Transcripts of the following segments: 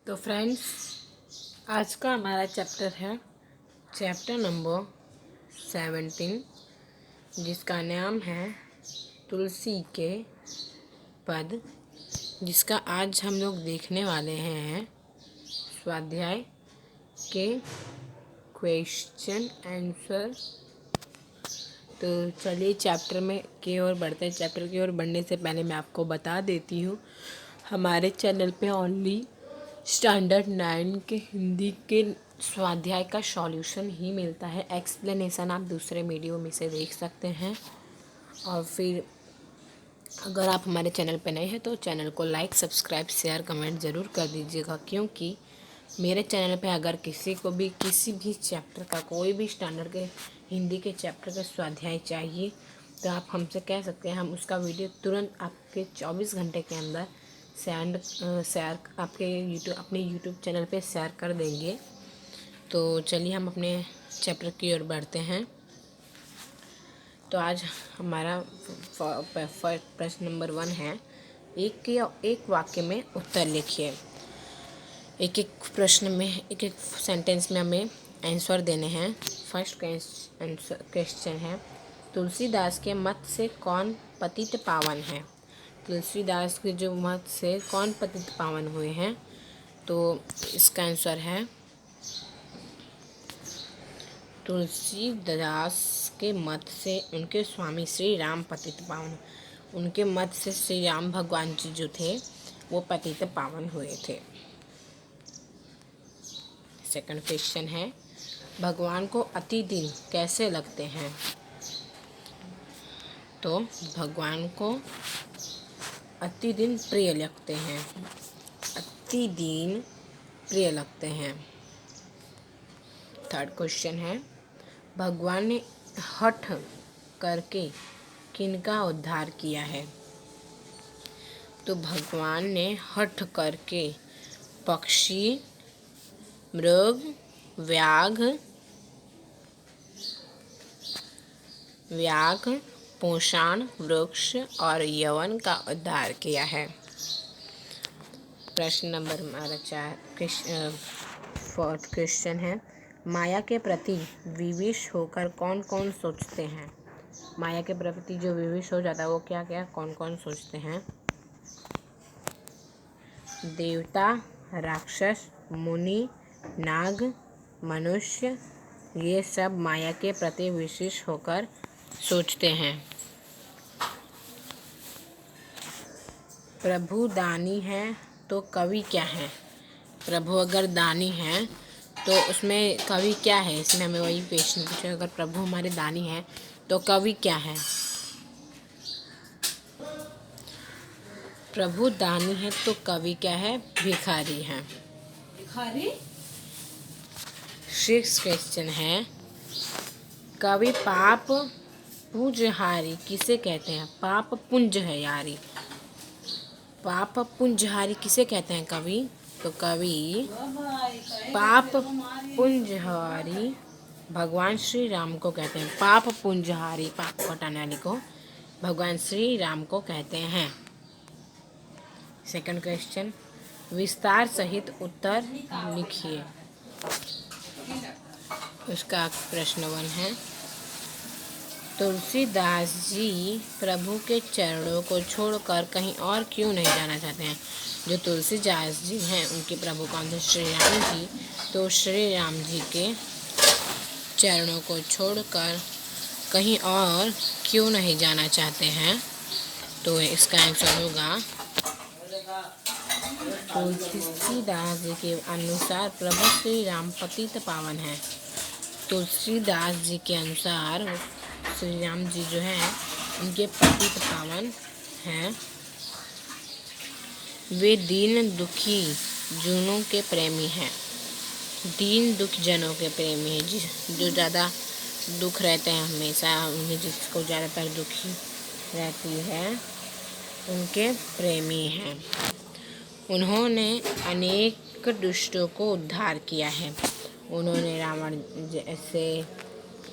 तो फ्रेंड्स, आज का हमारा चैप्टर है चैप्टर नंबर 17, जिसका नाम है तुलसी के पद, जिसका आज हम लोग देखने वाले हैं स्वाध्याय के क्वेश्चन आंसर। तो चलिए चैप्टर में की ओर बढ़ते हैं। चैप्टर की ओर बढ़ने से पहले मैं आपको बता देती हूँ, हमारे चैनल पे ओनली स्टैंडर्ड 9 के हिंदी के स्वाध्याय का सॉल्यूशन ही मिलता है। एक्सप्लेनेशन आप दूसरे वीडियो में से देख सकते हैं। और फिर अगर आप हमारे चैनल पे नए हैं तो चैनल को लाइक, सब्सक्राइब, शेयर, कमेंट ज़रूर कर दीजिएगा, क्योंकि मेरे चैनल पे अगर किसी को भी किसी भी चैप्टर का कोई भी स्टैंडर्ड के हिंदी के चैप्टर का स्वाध्याय चाहिए तो आप हमसे कह सकते हैं। हम उसका वीडियो तुरंत आपके 24 घंटे के अंदर शेयर आपके अपने यूट्यूब चैनल पे शेयर कर देंगे। तो चलिए हम अपने चैप्टर की ओर बढ़ते हैं। तो आज हमारा प्रश्न नंबर 1 है, एक वाक्य में उत्तर लिखिए। एक एक प्रश्न में एक एक सेंटेंस में हमें आंसर देने हैं। फर्स्ट क्वेश्चन है, तुलसीदास के मत से कौन पतित पावन है? तुलसीदास के जो मत से कौन पतित पावन हुए हैं? तो इसका आंसर है तुलसीदास के मत से उनके स्वामी श्री राम पतित पावन। उनके मत से श्री राम भगवान जी जो थे वो पतित पावन हुए थे। सेकंड क्वेश्चन है, भगवान को अति दिन कैसे लगते हैं? तो भगवान को अति दिन प्रिय लगते हैं। अति दिन प्रिय लगते हैं। थर्ड क्वेश्चन है, भगवान ने हठ करके किनका उद्धार किया है? तो भगवान ने हठ करके पक्षी, मृग, व्याघ्र, पाषाण, वृक्ष और यवन का उद्धार किया है। प्रश्न नंबर हमारा 4 फोर्थ क्वेश्चन है, माया के प्रति विवश होकर कौन कौन सोचते हैं? माया के प्रति जो विवश हो जाता है वो क्या क्या कौन कौन सोचते हैं? देवता, राक्षस, मुनि, नाग, मनुष्य, ये सब माया के प्रति विशेष होकर सोचते हैं। प्रभु दानी है तो कवि क्या है? प्रभु अगर दानी है तो उसमें कवि क्या है? इसमें हमें वही प्रश्न पूछे, अगर प्रभु हमारे दानी है तो कवि क्या है? प्रभु दानी है तो कवि क्या है? भिखारी है। भिखारी। सिक्स क्वेश्चन है, कवि पाप पूजहारी किसे कहते हैं? पाप पुंज है यारी। पाप पुंजहारी किसे कहते हैं कवि? तो कवि पाप पुंजहारी भगवान श्री राम को कहते हैं। पाप पुंजहारी, पाप को हटाने वाले को भगवान श्री राम को कहते हैं। सेकंड क्वेश्चन, विस्तार सहित उत्तर लिखिए। उसका प्रश्न 1 है, तुलसीदास जी प्रभु के चरणों को छोड़कर कहीं और क्यों नहीं जाना चाहते हैं? जो तुलसीदास जी हैं उनके प्रभु कौन थे? श्री राम जी। तो श्री राम जी के चरणों को छोड़कर कहीं और क्यों नहीं जाना चाहते हैं? तो इसका आंसर होगा, तुलसीदास जी के अनुसार प्रभु श्री राम पतित पावन है। तुलसीदास जी के अनुसार श्री राम जी जो हैं उनके पतित पावन हैं। वे दीन दुखी जनों के प्रेमी हैं। दीन दुख जनों के प्रेमी हैं, जो ज़्यादा दुख रहते हैं हमेशा, उन्हें जिसको ज़्यादातर दुखी रहती है उनके प्रेमी हैं। उन्होंने अनेक दुष्टों को उद्धार किया है। उन्होंने रावण जैसे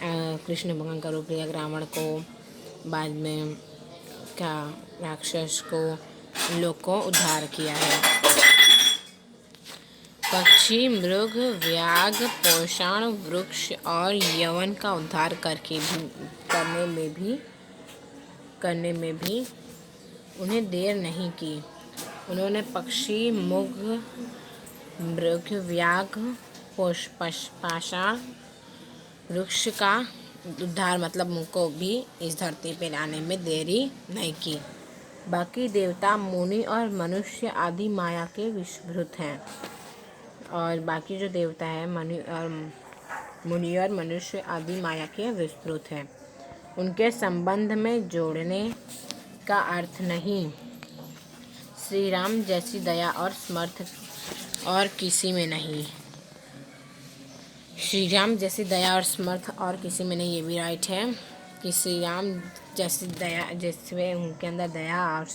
कृष्ण भगवान का रूप लिया, रावण को, बाद में क्या राक्षस को, लोग को उद्धार किया है। पक्षी, मृग, व्याघ्र, पाषाण, वृक्ष और यवन का उद्धार करने में भी उन्हें देर नहीं की। उन्होंने पक्षी, मृग, व्याघ्र, पाषाण, वृक्ष का उद्धार मतलब उनको भी इस धरती पर लाने में देरी नहीं की। बाकी देवता, मुनि और मनुष्य आदि माया के विस्मृत हैं। और बाकी जो देवता है मुनि और मनुष्य आदि माया के विस्मृत हैं। उनके संबंध में जोड़ने का अर्थ नहीं। श्री राम जैसी दया और समर्थ और किसी में नहीं। श्री राम जैसी दया और समर्थ और किसी में नहीं, ये भी राइट है कि श्री राम जैसी दया, जैसे उनके अंदर दया और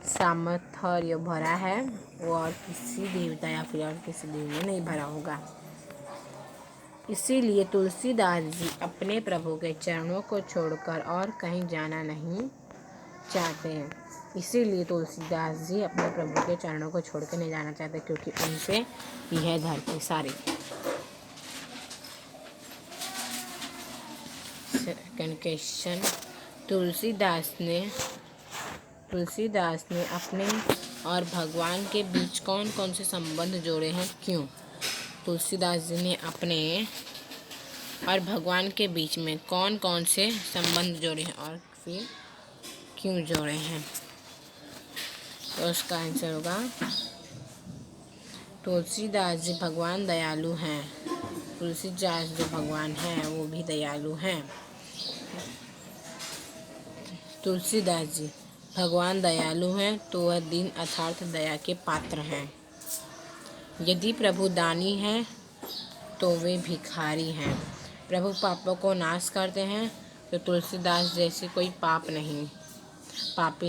सामर्थ्य भरा है, वो और किसी देवता या फिर और किसी देव में नहीं भरा होगा। इसीलिए तुलसीदास जी अपने प्रभु के चरणों को छोड़कर और कहीं जाना नहीं चाहते हैं। इसीलिए तुलसीदास जी अपने प्रभु के चरणों को छोड़ के नहीं जाना चाहते, क्योंकि उनसे ही है धरती सारी। सेकंड क्वेश्चन, तुलसीदास ने अपने और भगवान के बीच कौन कौन से संबंध जोड़े हैं, क्यों? तुलसीदास जी ने अपने और भगवान के बीच में कौन कौन से संबंध जोड़े हैं और फिर क्यों जोड़े हैं? तो उसका आंसर होगा तुलसीदास जी भगवान दयालु हैं। तुलसीदास जो भगवान हैं वो भी दयालु हैं। तुलसीदास जी भगवान दयालु हैं तो वह दीन अर्थात दया के पात्र हैं। यदि प्रभु दानी हैं तो वे भिखारी हैं। प्रभु पापों को नाश करते हैं तो तुलसीदास जैसे कोई पापी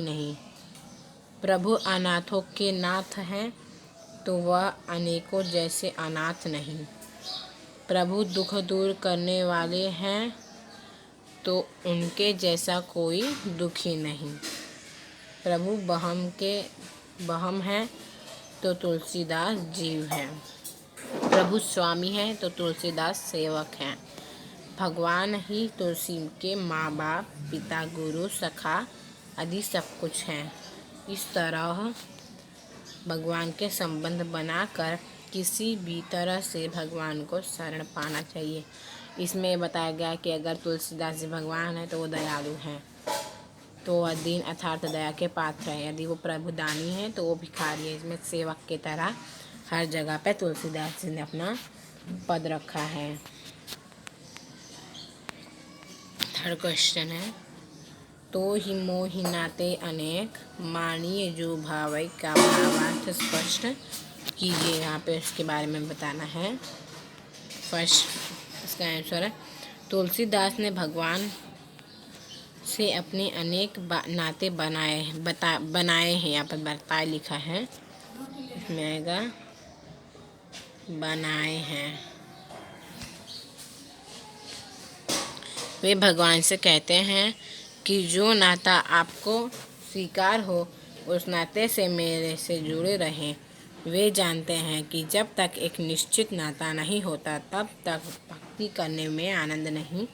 नहीं। प्रभु अनाथों के नाथ हैं तो वह अनेकों जैसे अनाथ नहीं। प्रभु दुख दूर करने वाले हैं तो उनके जैसा कोई दुखी नहीं। प्रभु बहम हैं तो तुलसीदास जीव हैं। प्रभु स्वामी हैं तो तुलसीदास सेवक हैं। भगवान ही तुलसी के माँ बाप, पिता, गुरु, सखा आदि सब कुछ हैं। इस तरह भगवान के संबंध बनाकर किसी भी तरह से भगवान को शरण पाना चाहिए। इसमें बताया गया कि अगर तुलसीदास जी भगवान है तो वो दयालु हैं, तो वह दीन अर्थात दया के पात्र हैं। यदि वो प्रभुदानी है तो वो भिखारी है। इसमें सेवक की तरह हर जगह पे तुलसीदास जी ने अपना पद रखा है। थर्ड क्वेश्चन है, तो ही मोहि नाते अनेक मानिए जो भावै का भावार्थ स्पष्ट कीजिए। यहाँ पे उसके बारे में बताना है। फर्स्ट इसका आंसर है तुलसीदास ने भगवान से अपने अनेक नाते बनाए हैं। यहाँ पर बताए लिखा है, इसमें आएगा बनाए हैं। वे भगवान से कहते हैं कि जो नाता आपको स्वीकार हो उस नाते से मेरे से जुड़े रहें। वे जानते हैं कि जब तक एक निश्चित नाता नहीं होता तब तक भक्ति करने में आनंद नहीं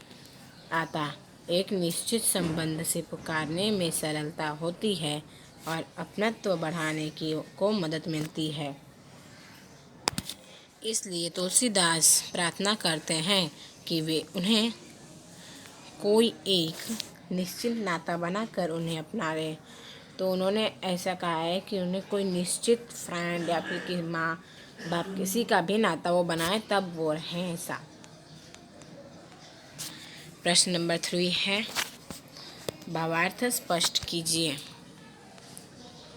आता। एक निश्चित संबंध से पुकारने में सरलता होती है और अपनत्व बढ़ाने को मदद मिलती है। इसलिए तुलसीदास प्रार्थना करते हैं कि वे उन्हें कोई एक निश्चित नाता बनाकर उन्हें अपना ले। तो उन्होंने ऐसा कहा है कि उन्हें कोई निश्चित फ्रेंड या फिर कि माँ बाप किसी का भी नाता वो बनाए तब वो रहें ऐसा। प्रश्न नंबर 3 है, भावार्थ स्पष्ट कीजिए।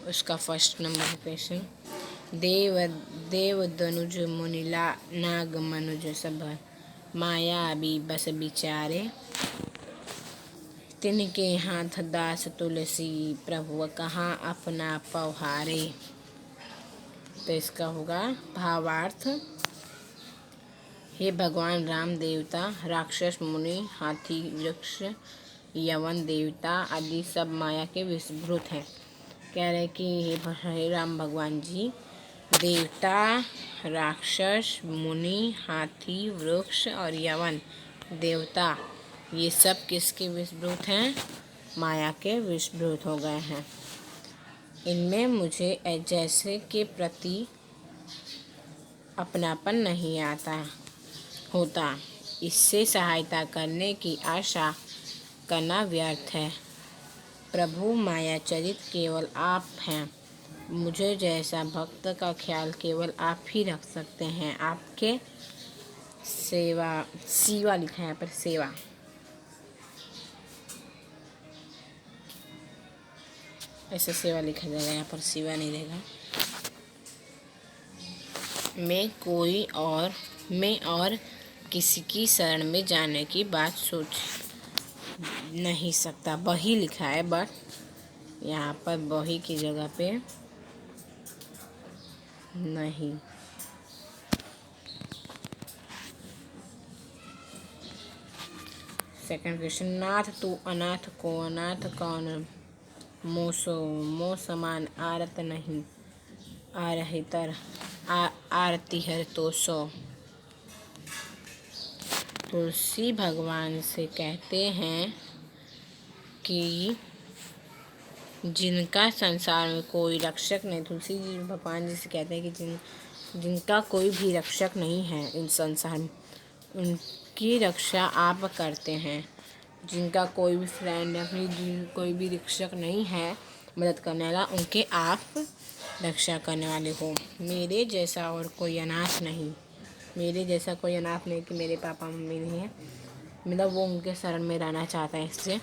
उसका फर्स्ट नंबर क्वेश्चन, देव दनुज मुनिला नाग मनुज सब माया अभी बस बिचारे। तिनके हाथ दास तुलसी प्रभु कहाँ अपना पवहारे। तो इसका होगा भावार्थ, हे भगवान राम देवता, राक्षस, मुनि, हाथी, वृक्ष, यवन देवता आदि सब माया के विस्मृत हैं। कह रहे कि हे राम भगवान जी, देवता, राक्षस, मुनि, हाथी, वृक्ष और यवन देवता, ये सब किसके विषभूत हैं? माया के विषभूत हो गए हैं। इनमें मुझे जैसे के प्रति अपनापन नहीं होता। इससे सहायता करने की आशा करना व्यर्थ है। प्रभु, मायाचरित केवल आप हैं। मुझे जैसा भक्त का ख्याल केवल आप ही रख सकते हैं। आपके सेवा लिखा है यहाँ पर, सेवा। ऐसे सेवा लिखा जाएगा, यहाँ पर सेवा नहीं रहेगा। मैं और किसी की शरण में जाने की बात सोच नहीं सकता। बही लिखा है, बट यहाँ पर बही की जगह पे नहीं। सेकंड क्वेश्चन, नाथ तू अनाथ को अनाथ कौन मोह समान आरत नहीं आरहितर आरती हर तो सो। तुलसी भगवान से कहते हैं कि जिनका संसार में कोई रक्षक नहीं, तुलसी जी भगवान जी से कहते हैं कि जिनका कोई भी रक्षक नहीं है इन संसार में, उनकी रक्षा आप करते हैं। जिनका कोई भी फ्रेंड या फिर कोई भी रक्षक नहीं है मदद करने वाला, उनके आप रक्षा करने वाले हो। मेरे जैसा कोई अनाथ नहीं कि मेरे पापा मम्मी नहीं है, मतलब वो उनके शरण में रहना चाहता है।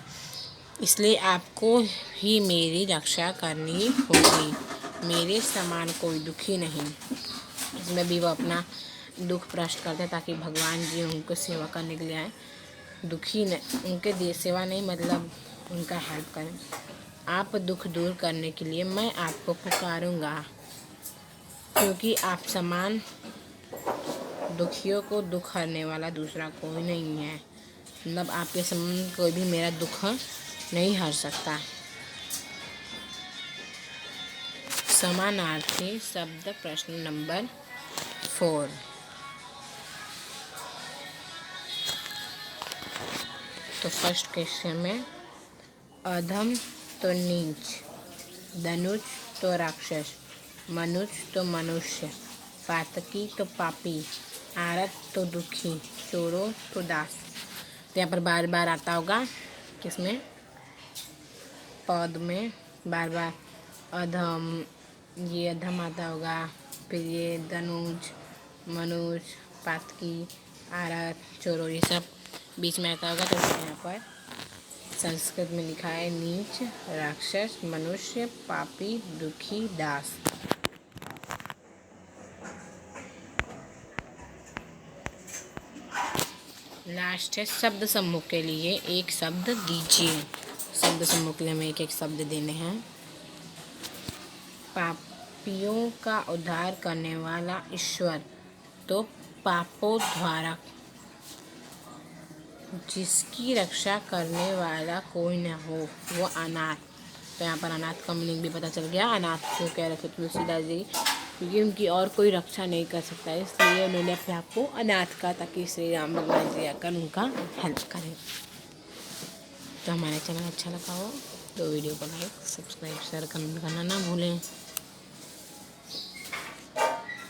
इसलिए आपको ही मेरी रक्षा करनी होगी। मेरे समान कोई दुखी नहीं। इसमें भी वो अपना दुख प्रकट करते हैं ताकि भगवान जी उनको सेवा करने के लिए आए। दुखी नहीं, उनके सेवा नहीं मतलब उनका हेल्प करें। आप दुख दूर करने के लिए मैं आपको पुकारूंगा, क्योंकि आप समान दुखियों को दुख हरने वाला दूसरा कोई नहीं है। मतलब आपके समान कोई भी मेरा दुख नहीं हर सकता। समानार्थी शब्द प्रश्न नंबर 4। तो फर्स्ट क्वेश्चन में, अधम तो नीच, धनुष तो राक्षस, मनुष्य तो मनुष्य, पातकी तो पापी, आरत तो दुखी, चोरों तो दास। तो यहाँ पर बार बार आता होगा किसमें, पद में बार बार अधम, ये अधम आता होगा, फिर ये धनुष, मनुष्य, पातकी, आरत, चोरों, ये सब बीच में आता होगा। तो यहाँ पर संस्कृत में लिखा है नीच, राक्षस, मनुष्य, पापी, दुखी, दास। लास्ट है शब्द समूह के लिए एक शब्द दीजिए। शब्द समूह के लिए हमें एक एक शब्द देने हैं। पापियों का उद्धार करने वाला ईश्वर तो पापोद्धारक, जिसकी रक्षा करने वाला कोई न हो वो अनाथ। तो यहाँ पर अनाथ का मीनिंग भी पता चल गया। अनाथ क्यों कह रहे थे तुलसीदास जी, क्योंकि उनकी और कोई रक्षा नहीं कर सकता, इसलिए उन्होंने अपने आप को अनाथ कहा ताकि श्री राम भगवान जी आकर उनका हेल्प करें। तो हमारे चैनल अच्छा लगा हो तो वीडियो को लाइक, सब्सक्राइब, शेयर करना ना भूलें।